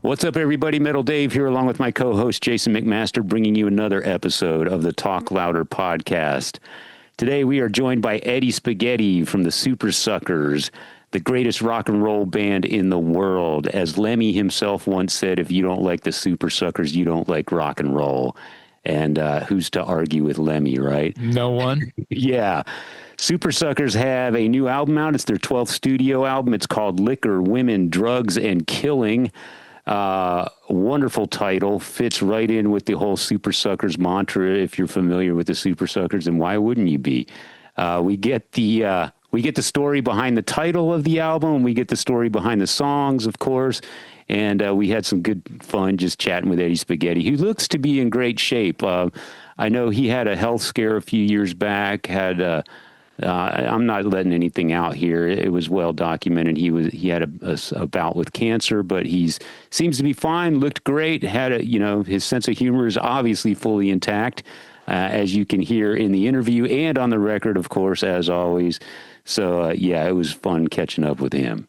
What's up, everybody? Metal Dave here, along with my co-host Jason McMaster, bringing you another episode of the Talk Louder podcast. Today, we are joined by Eddie Spaghetti from the Supersuckers, the greatest rock and roll band in the world. As Lemmy himself once said, if you don't like the Supersuckers, you don't like rock and roll. And who's to argue with Lemmy, right? No one. Yeah. Supersuckers have a new album out. It's their 12th studio album. It's called Liquor, Women, Drugs, and Killing. Wonderful title, fits right in with the whole Supersuckers mantra. If you're familiar with the Supersuckers, and why wouldn't you be? We get the story behind the title of the album. We get the story behind the songs, of course. And we had some good fun just chatting with Eddie Spaghetti, who looks to be in great shape. I know he had a health scare a few years back. I'm not letting anything out here. It was well documented. He had a bout with cancer, but seems to be fine. Looked great. His sense of humor is obviously fully intact, as you can hear in the interview and on the record, of course, as always. So it was fun catching up with him.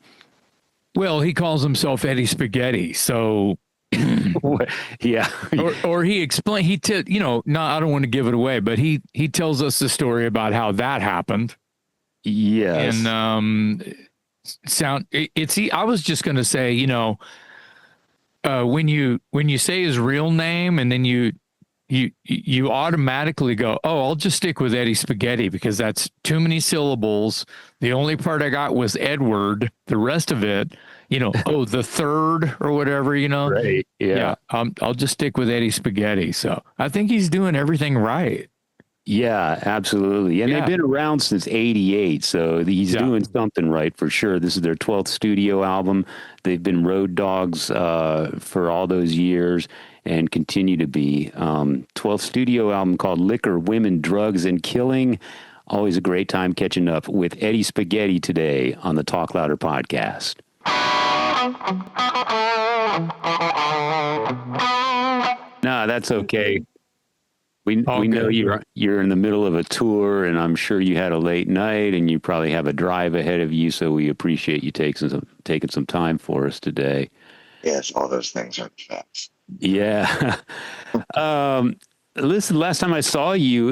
Well, he calls himself Eddie Spaghetti, so yeah. or he explained. I don't want to give it away, but he tells us the story about how that happened. Yes. And I was just going to say, when you say his real name and then you automatically go, oh, I'll just stick with Eddie Spaghetti because that's too many syllables. The only part I got was Edward. The rest of it, the third or whatever, Right. Yeah. I'll just stick with Eddie Spaghetti. So I think he's doing everything right. Yeah, absolutely. And they've been around since 88, so he's doing something right for sure. This is their 12th studio album. They've been road dogs for all those years and continue to be. 12th studio album called Liquor, Women, Drugs, and Killing. Always a great time catching up with Eddie Spaghetti today on the Talk Louder podcast. No, that's okay. We know you're in the middle of a tour, and I'm sure you had a late night, and you probably have a drive ahead of you. So we appreciate you taking some time for us today. Yes, all those things are facts. Yeah. Listen, last time I saw you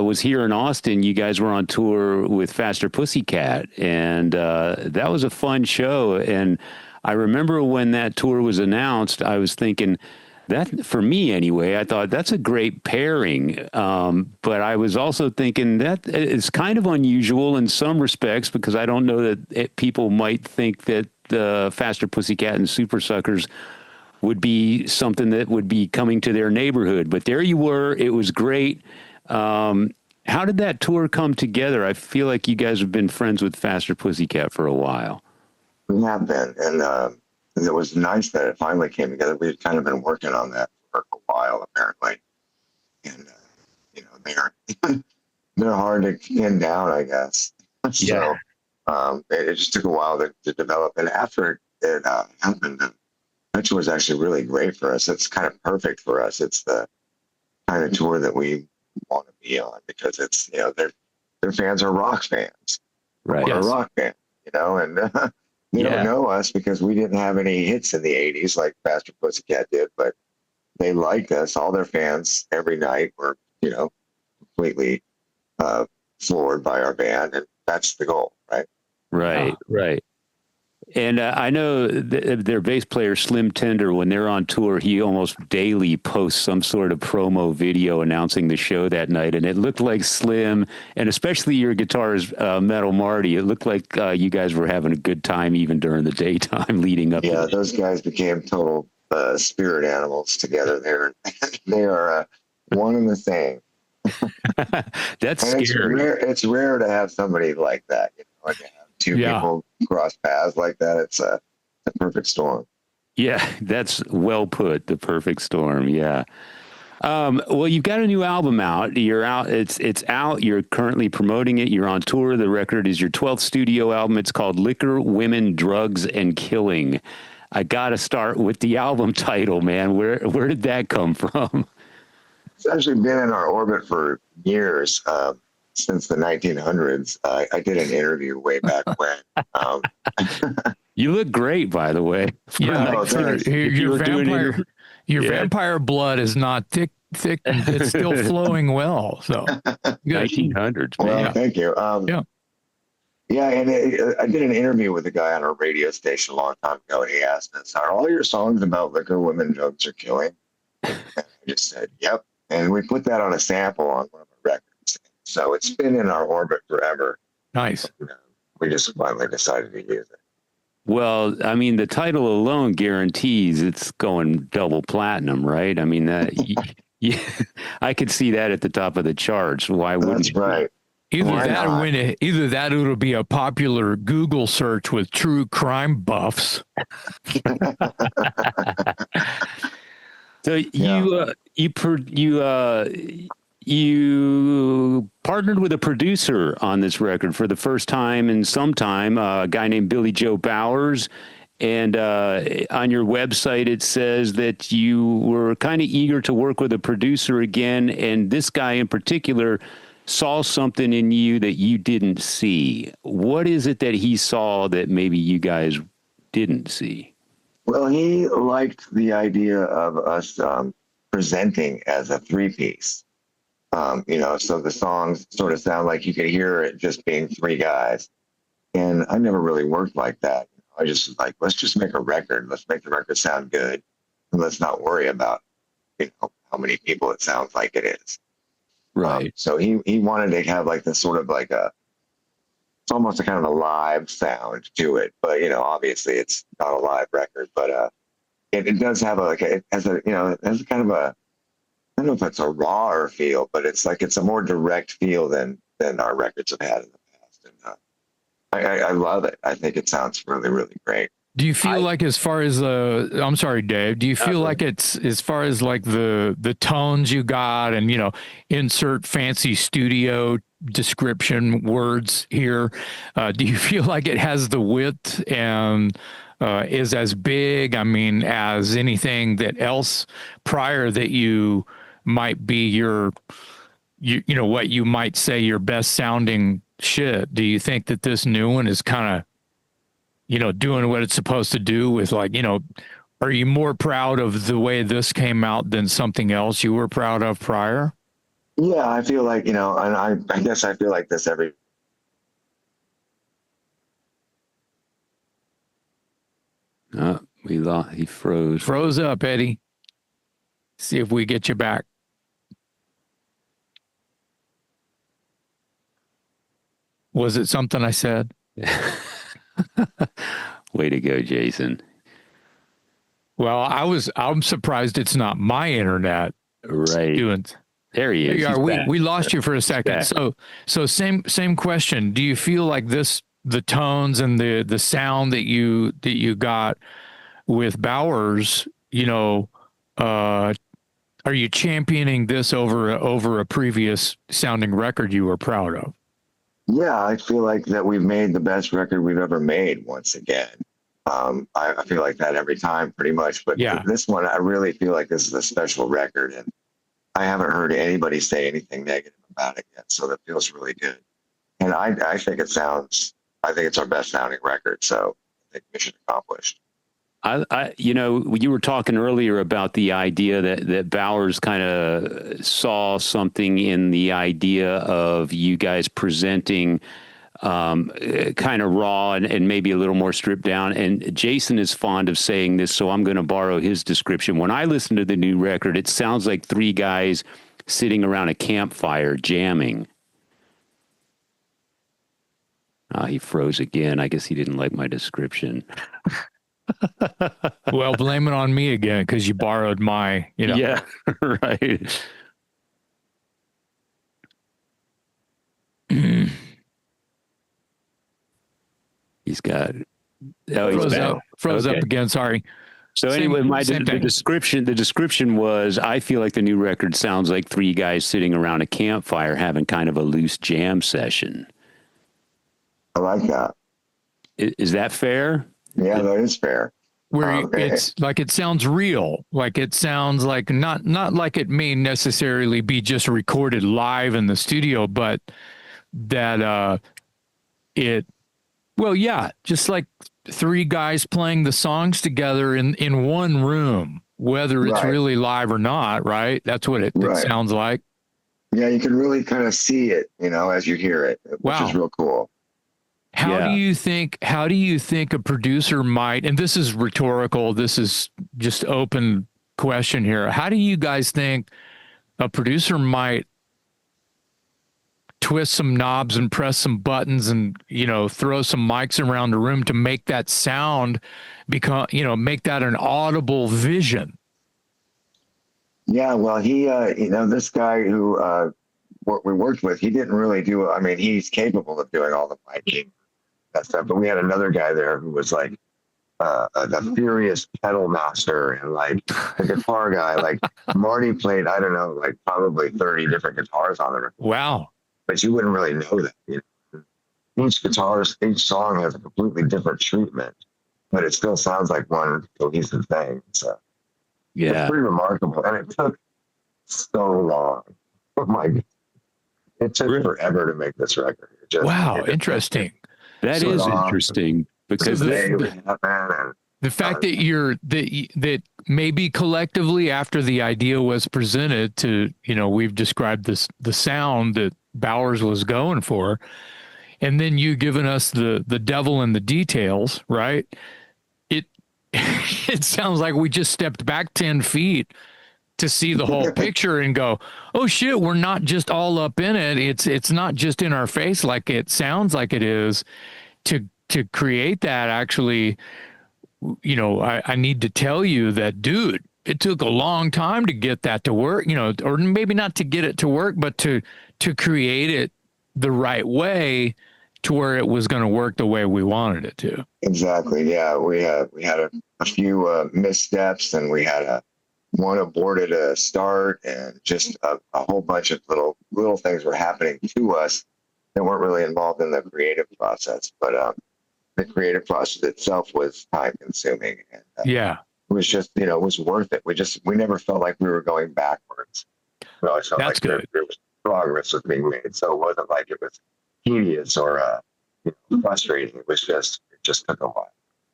was here in Austin. You guys were on tour with Faster Pussycat, and that was a fun show. And I remember when that tour was announced, I was thinking, that, for me anyway, I thought that's a great pairing. But I was also thinking that it's kind of unusual in some respects because I don't know that people might think that the Faster Pussycat and Supersuckers would be something that would be coming to their neighborhood. But there you were. It was great. How did that tour come together? I feel like you guys have been friends with Faster Pussycat for a while. We have been. And it was nice that it finally came together. We had kind of been working on that for a while, apparently. And, they're hard to pin down, I guess. So it just took a while to develop. And after it happened, that tour was actually really great for us. It's kind of perfect for us. It's the kind of tour that we want to be on because it's, their fans are rock fans. Right. We're a rock band, and they don't know us because we didn't have any hits in the 80s like Faster Pussycat did, but they liked us. All their fans every night were, completely floored by our band, and that's the goal, right? Right. And I know their bass player, Slim Tender, when they're on tour, he almost daily posts some sort of promo video announcing the show that night. And it looked like Slim, and especially your guitarist, Metal Marty, it looked like you guys were having a good time even during the daytime leading up. Yeah, those guys became total spirit animals together. They are one and the same. That's and scary. It's rare to have somebody like that. Like two people cross paths like that. It's a perfect storm. Yeah, that's well put. The perfect storm. Yeah. Well, you've got a new album out. You're out. It's out. You're currently promoting it. You're on tour. The record is your 12th studio album. It's called Liquor, Women, Drugs, and Killing. I got to start with the album title, man. Where did that come from? It's actually been in our orbit for years. since the 1900s. I did an interview way back when. Um, You look great, by the way. Yeah, Oh, for thanks. If you your were doing vampire, your yeah, vampire blood is not thick, and it's still flowing well. So good. 1900s, Well, man. thank you. Yeah. Yeah, and I did an interview with a guy on a radio station a long time ago, and he asked us, "Are all your songs about liquor, women, drugs, or killing?" And I just said, "Yep." And we put that on a sample on one of our records. So it's been in our orbit forever. Nice. We just finally decided to use it. Well, I mean, the title alone guarantees it's going double platinum, right? I mean, yeah, I could see that at the top of the charts. Why wouldn't That's it be? right. Either Why that, not? or either that, or it'll be a popular Google search with true crime buffs. So Yeah. you partnered with a producer on this record for the first time in some time, a guy named Billy Joe Bowers. And on your website, it says that you were kind of eager to work with a producer again. And this guy in particular saw something in you that you didn't see. What is it that he saw that maybe you guys didn't see? Well, he liked the idea of us presenting as a three-piece. So the songs sort of sound like you could hear it just being three guys. And I never really worked like that. I just was like, let's just make a record. Let's make the record sound good. And let's not worry about, how many people it sounds like it is. Right. So he wanted to have like this sort of like it's almost a kind of a live sound to it. But, obviously it's not a live record, but it does have it has a kind of a, I don't know if it's a rawer feel, but it's a more direct feel than our records have had in the past. And I love it. I think it sounds really, really great. Do you feel like, as far as I'm sorry, Dave, do you feel like it's, as far as like the tones you got, and, insert fancy studio description words here, do you feel like it has the width and is as big, I mean, as anything that else prior that you might be what you might say your best sounding shit? Do you think that this new one is kind of, doing what it's supposed to do with, are you more proud of the way this came out than something else you were proud of prior? Yeah, I feel like, and I guess I feel like this every. We lost. He froze. Froze up, Eddie. See if we get you back. Was it something I said? Way to go, Jason. Well, I'm surprised it's not my internet. Right. There he is. Yeah, we lost you for a second. So same question. Do you feel like the tones and the sound that you got with Bowers, are you championing this over a previous sounding record you were proud of? Yeah, I feel like that we've made the best record we've ever made once again. I feel like that every time pretty much, but this one, I really feel like this is a special record, and I haven't heard anybody say anything negative about it yet. So that feels really good. And I think it's our best sounding record. So I think mission accomplished. You were talking earlier about the idea that Bowers kind of saw something in the idea of you guys presenting kind of raw and maybe a little more stripped down. And Jason is fond of saying this, so I'm going to borrow his description. When I listen to the new record, it sounds like three guys sitting around a campfire jamming. He froze again. I guess he didn't like my description. Well, blame it on me again because you borrowed my, Yeah, right. He's got froze up again. Sorry. So anyway, the description was, I feel like the new record sounds like three guys sitting around a campfire having kind of a loose jam session. I like that. Is that fair? Yeah, that is fair. Where it's like, it sounds real, like it sounds like not like it may necessarily be just recorded live in the studio, but that well, yeah, just like three guys playing the songs together in one room, whether it's Right. really live or not, right? That's what it Right. sounds like. Yeah, you can really kind of see it, as you hear it, which is real cool. How do you think a producer might, and this is rhetorical, this is just open question here. How do you guys think a producer might twist some knobs and press some buttons and, throw some mics around the room to make that sound make that an audible vision? Yeah, well, he, this guy who we worked with, he didn't really do, he's capable of doing all the miking, that stuff, but we had another guy there who was like the furious pedal master and like the guitar guy. Like Marty played, I don't know, like probably 30 different guitars on the record. Wow. But you wouldn't really know that. Each song has a completely different treatment, but it still sounds like one cohesive thing. So it's pretty remarkable. And it took so long. Oh my God. It took forever to make this record. Interesting. That is interesting because the fact that maybe collectively after the idea was presented to, we've described the sound that Bowers was going for, and then you giving us the devil in the details, right? It sounds like we just stepped back 10 feet to see the whole picture and go, oh shit, we're not just all up in it. It's not just in our face like it sounds like it is. To create that, actually, I need to tell you that, dude, it took a long time to get that to work, or maybe not to get it to work, but to create it the right way to where it was going to work the way we wanted it to. Exactly. Yeah. We had a few missteps, and we had one aborted a start, and just a whole bunch of little things were happening to us that weren't really involved in the creative process. But the creative process itself was time consuming. And, it was just, it was worth it. We never felt like we were going backwards. We always felt That's like there was progress was being made. So it wasn't like it was tedious or frustrating. It just took a while.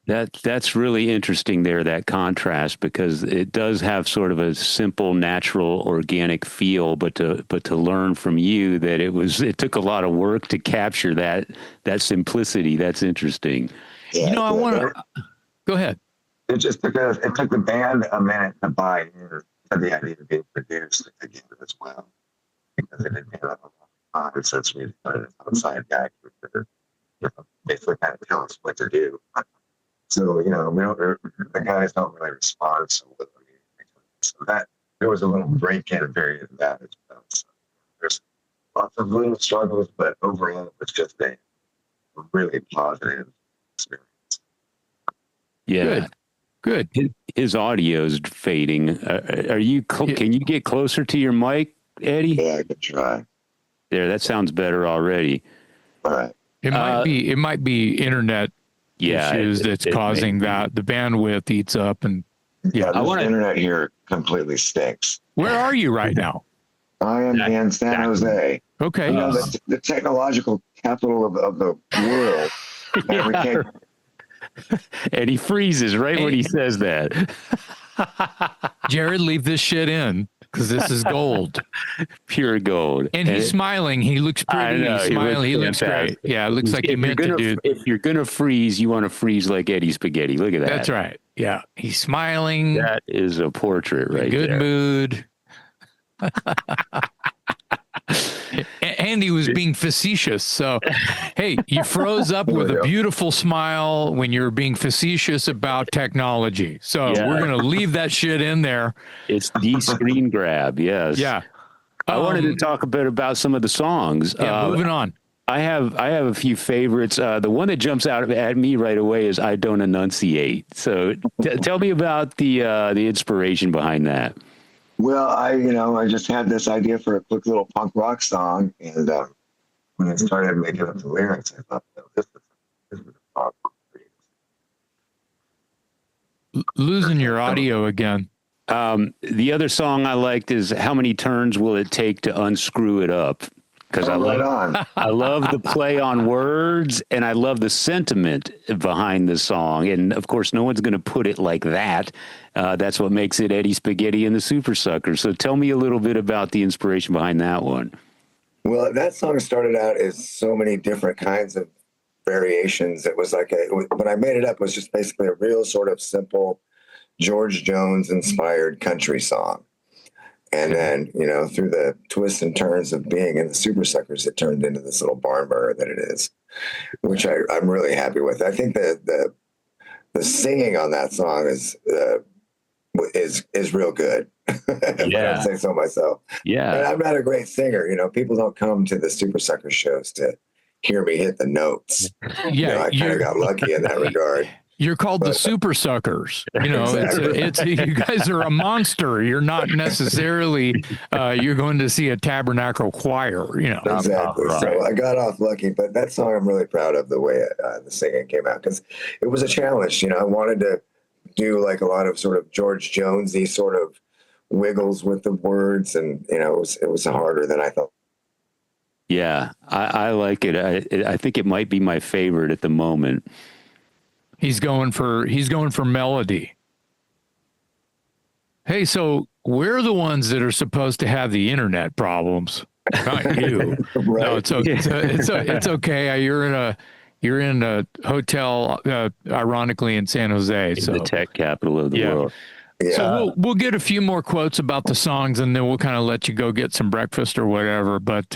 That's really interesting there, that contrast, because it does have sort of a simple, natural, organic feel, but to learn from you that it took a lot of work to capture that simplicity. That's interesting. Yeah, I want to go ahead. It took the band a minute to buy into the idea of being produced again as well, because it had been a long time since we had an outside guy who could basically kind of tell us what to do. So, the guys don't really respond so well. So that there was a little break-in period of that as well. So there's lots of little struggles, but overall it was just a really positive experience. Yeah. Good. His audio's fading. Can you get closer to your mic, Eddie? Yeah, I could try. There, that sounds better already. All right. It might be internet issues that's causing that. The bandwidth eats up, and the internet here completely stinks. Where are you right now? I am in San Jose. Okay. The technological capital of the world. And we can't. And he freezes when he says that. Jared, leave this shit in, because this is gold. Pure gold. And he's smiling. He looks pretty. He's smiling. He looks great. Yeah, it looks like he meant to do. If you're going to freeze, you want to freeze like Eddie Spaghetti. Look at that. That's right. Yeah. He's smiling. That is a portrait right there. Good mood. And he was being facetious. So, hey, you froze up with a beautiful smile when you're being facetious about technology. So we're going to leave that shit in there. It's the screen grab. Yes. Yeah. I wanted to talk a bit about some of the songs. Yeah, moving on. I have a few favorites. The one that jumps out at me right away is "I Don't Enunciate." So tell me about the inspiration behind that. Well, I just had this idea for a quick little punk rock song, and when I started making up the lyrics, I thought, this is a punk. Losing your audio again. The other song I liked is "How Many Turns Will It Take to Unscrew It Up?" because Oh, right on. I love the play on words, and I love the sentiment behind the song. And of course, no one's going to put it like that. That's what makes it Eddie Spaghetti and the Supersuckers. So tell me a little bit about the inspiration behind that one. Well, that song started out as so many different kinds of variations. It was like when I made it up, it was just basically a real sort of simple George Jones inspired country song. And then, through the twists and turns of being in the Supersuckers, it turned into this little barn burner that it is, which I'm really happy with. I think that the singing on that song is real good. If I don't say so myself. Yeah. And I'm not a great singer. People don't come to the Supersuckers shows to hear me hit the notes. Yeah, I kind of got lucky in that regard. You're called the Supersuckers. Exactly. it's you guys are a monster. You're not necessarily you're going to see a tabernacle choir. Exactly. Right. So I got off lucky, but that song I'm really proud of the way the singing came out because it was a challenge. I wanted to do like a lot of sort of George Jonesy sort of wiggles with the words, and it was harder than I thought. Yeah, I like it. I think it might be my favorite at the moment. He's going for melody. Hey, so we're the ones that are supposed to have the internet problems, not you. Right. No, it's okay. It's okay. You're in a hotel, ironically in San Jose. So The tech capital of the world. Yeah. So we'll get a few more quotes about the songs, and then we'll kind of let you go get some breakfast or whatever. But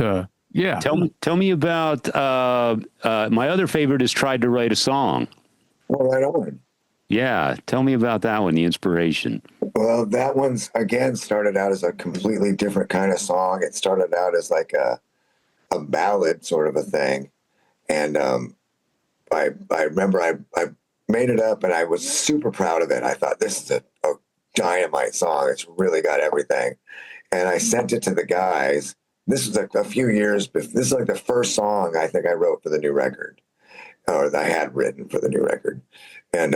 yeah, tell me about my other favorite is Tried to Write a Song. Well, right on. Yeah, tell me about that one, the inspiration. Well, that one's again started out as a completely different kind of song. It started out as like a ballad sort of a thing, and I remember I made it up and I was super proud of it. I thought this is a dynamite song. It's really got everything, and I sent it to the guys. This was a few years. This is like the first song I think I wrote for the new record, or that I had written for the new record, and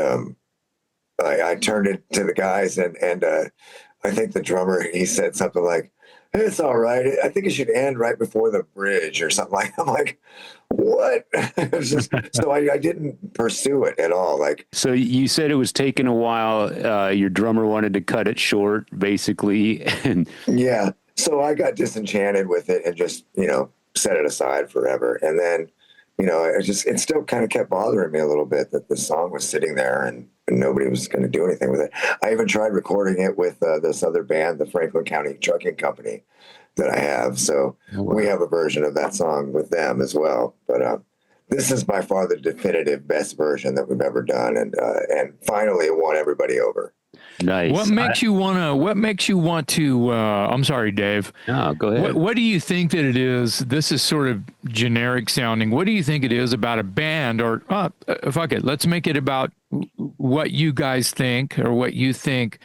I turned it to the guys, and I think the drummer, he said something like, "Hey, it's all right. I think it should end right before the bridge or something like." I'm like, "What?" It was just, so I didn't pursue it at all. Like, so you said it was taking a while. Your drummer wanted to cut it short, basically, and yeah. So I got disenchanted with it and just set it aside forever. And then it still kind of kept bothering me a little bit that the song was sitting there and nobody was going to do anything with it. I even tried recording it with this other band, the Franklin County Trucking Company that I have. So we have a version of that song with them as well. But this is by far the definitive best version that we've ever done. And finally it won everybody over. nice. what makes you want to? I'm sorry, Dave. No, go ahead. What do you think that it is? This is sort of generic sounding. What do you think it is about a band, or fuck it, let's make it about what you guys think, or what you think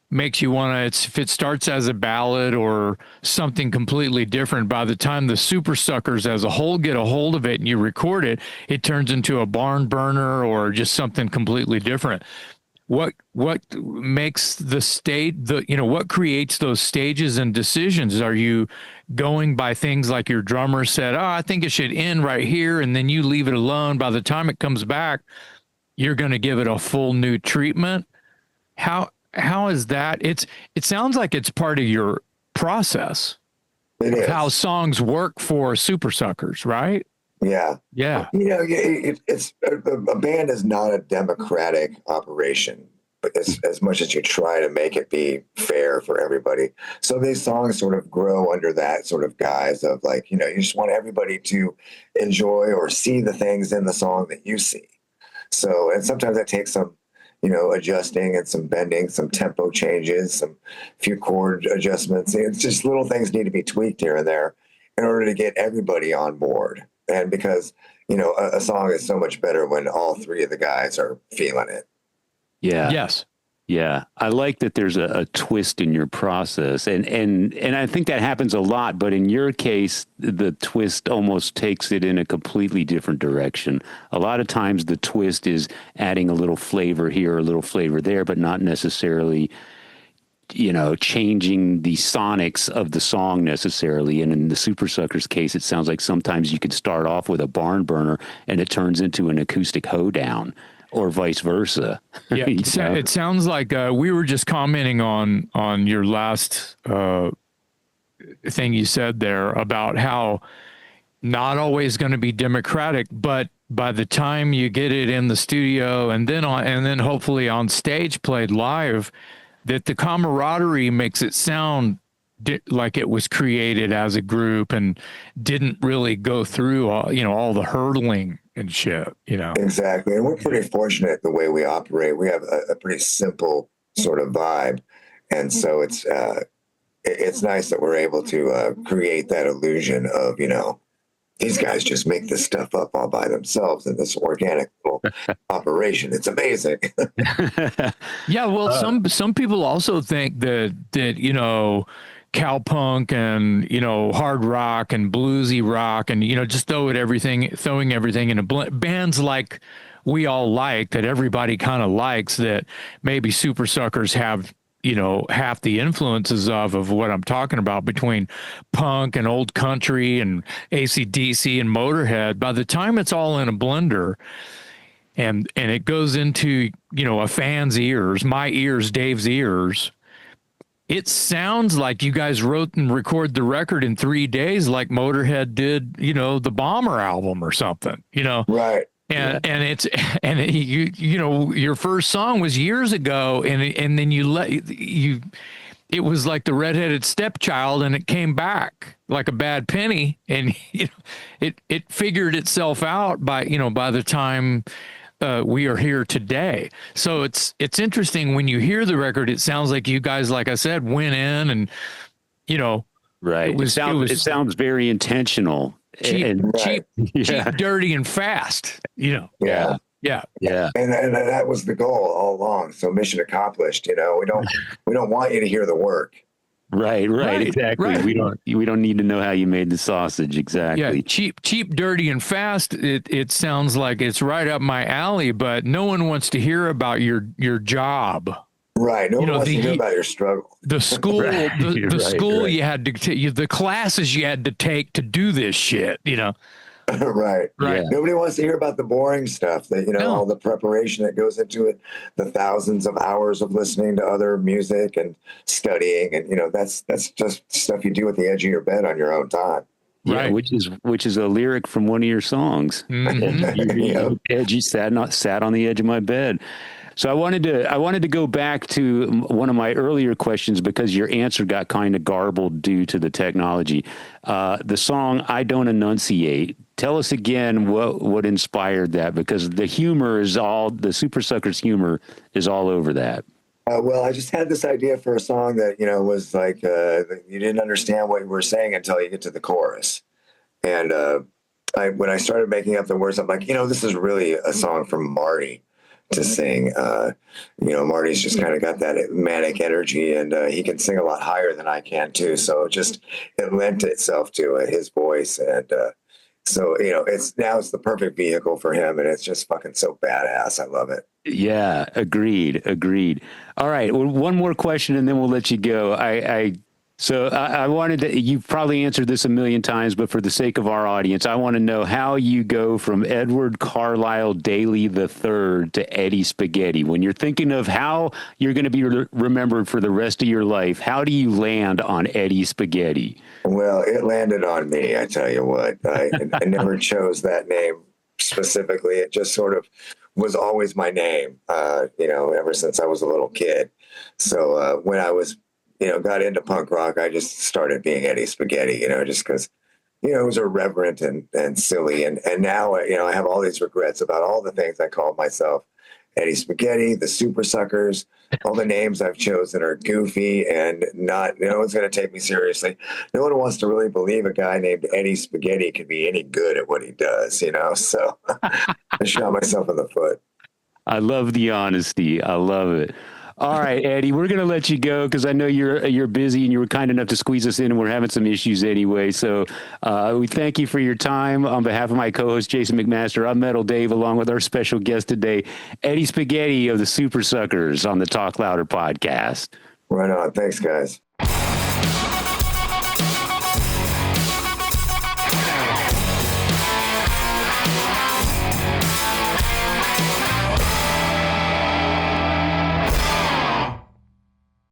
makes you want to, if it starts as a ballad or something completely different, by the time the Supersuckers as a whole get a hold of it and you record it, it turns into a barn burner or just something completely different. What makes the state, what creates those stages and decisions? Are you going by things like your drummer said, "Oh, I think it should end right here," and then you leave it alone? By the time it comes back, you're going to give it a full new treatment. How is that? It sounds like it's part of your process It of is. how songs work for Supersuckers, right? Yeah. Yeah. It's a band is not a democratic operation, but as much as you try to make it be fair for everybody. So these songs sort of grow under that sort of guise of like, you just want everybody to enjoy or see the things in the song that you see. So, and sometimes that takes some, adjusting and some bending, some tempo changes, some few chord adjustments. It's just little things need to be tweaked here and there in order to get everybody on board. And because, a song is so much better when all three of the guys are feeling it. Yeah. Yes. Yeah, I like that there's a twist in your process, and I think that happens a lot. But in your case, the twist almost takes it in a completely different direction. A lot of times, the twist is adding a little flavor here, a little flavor there, but not necessarily changing the sonics of the song necessarily. And in the Supersuckers case, it sounds like sometimes you could start off with a barn burner and it turns into an acoustic hoedown, or vice versa. Yeah, it sounds like we were just commenting on your last thing you said there about how not always going to be democratic, but by the time you get it in the studio and then hopefully on stage played live, that the camaraderie makes it sound like it was created as a group and didn't really go through all the hurdling and shit. Exactly, and we're pretty fortunate the way we operate. We have a pretty simple sort of vibe, and so it's nice that we're able to create that illusion of these guys just make this stuff up all by themselves in this organic little operation. It's amazing. Yeah, well, some people also think that cowpunk and hard rock and bluesy rock and just throwing everything in a blend. Bands like we all like, that everybody kind of likes, that maybe Supersuckers have half the influences of what I'm talking about, between punk and old country and AC/DC and Motorhead. By the time it's all in a blender and it goes into a fan's ears, my ears, Dave's ears, it sounds like you guys wrote and recorded the record in 3 days, like Motorhead did the Bomber album or something. Right. And your first song was years ago, and then it was like the redheaded stepchild, and it came back like a bad penny, and it figured itself out by the time we are here today. So it's interesting when you hear the record. It sounds like you guys, like I said, went in and right. It sounds very intentional. Cheap, dirty, and fast. Yeah. And that was the goal all along. So mission accomplished. We don't want you to hear the work. Right, exactly. Right. We don't need to know how you made the sausage. Exactly. Yeah, cheap, dirty, and fast. It sounds like it's right up my alley, but no one wants to hear about your job. Right. No one wants to hear about your struggle. The school, school you had to the classes you had to take to do this shit. Right. Yeah. Nobody wants to hear about the boring stuff, that all the preparation that goes into it, the thousands of hours of listening to other music and studying, and that's just stuff you do at the edge of your bed on your own time. Yeah, right. which is a lyric from one of your songs. Mm-hmm. Edgy sat on the edge of my bed. So I wanted to go back to one of my earlier questions, because your answer got kind of garbled due to the technology. The song "I Don't Enunciate." Tell us again what inspired that, because the humor is the Supersuckers humor is all over that. Well, I just had this idea for a song that was like you didn't understand what you were saying until you get to the chorus, and when I started making up the words, I'm like, this is really a song from Marty to sing. Marty's just kind of got that manic energy, and he can sing a lot higher than I can too. So it lent itself to his voice, and so it's the perfect vehicle for him, and it's just fucking so badass. I love it. Yeah, agreed. All right, well, one more question, and then we'll let you go. I wanted to, you've probably answered this a million times, but for the sake of our audience, I want to know how you go from Edward Carlisle Daly III to Eddie Spaghetti. When you're thinking of how you're going to be remembered for the rest of your life, how do you land on Eddie Spaghetti? Well, it landed on me, I tell you what. I never chose that name specifically. It just sort of was always my name, ever since I was a little kid. So when I was got into punk rock, I just started being Eddie Spaghetti, just because, it was irreverent and silly. And now, I have all these regrets about all the things I called myself. Eddie Spaghetti, the Supersuckers, all the names I've chosen are goofy and no one's going to take me seriously. No one wants to really believe a guy named Eddie Spaghetti could be any good at what he does, so I shot myself in the foot. I love the honesty. I love it. All right, Eddie, we're going to let you go because I know you're busy and you were kind enough to squeeze us in, and we're having some issues anyway. So we thank you for your time. On behalf of my co-host, Jason McMaster, I'm Metal Dave, along with our special guest today, Eddie Spaghetti of the Supersuckers on the Talk Louder podcast. Right on. Thanks, guys.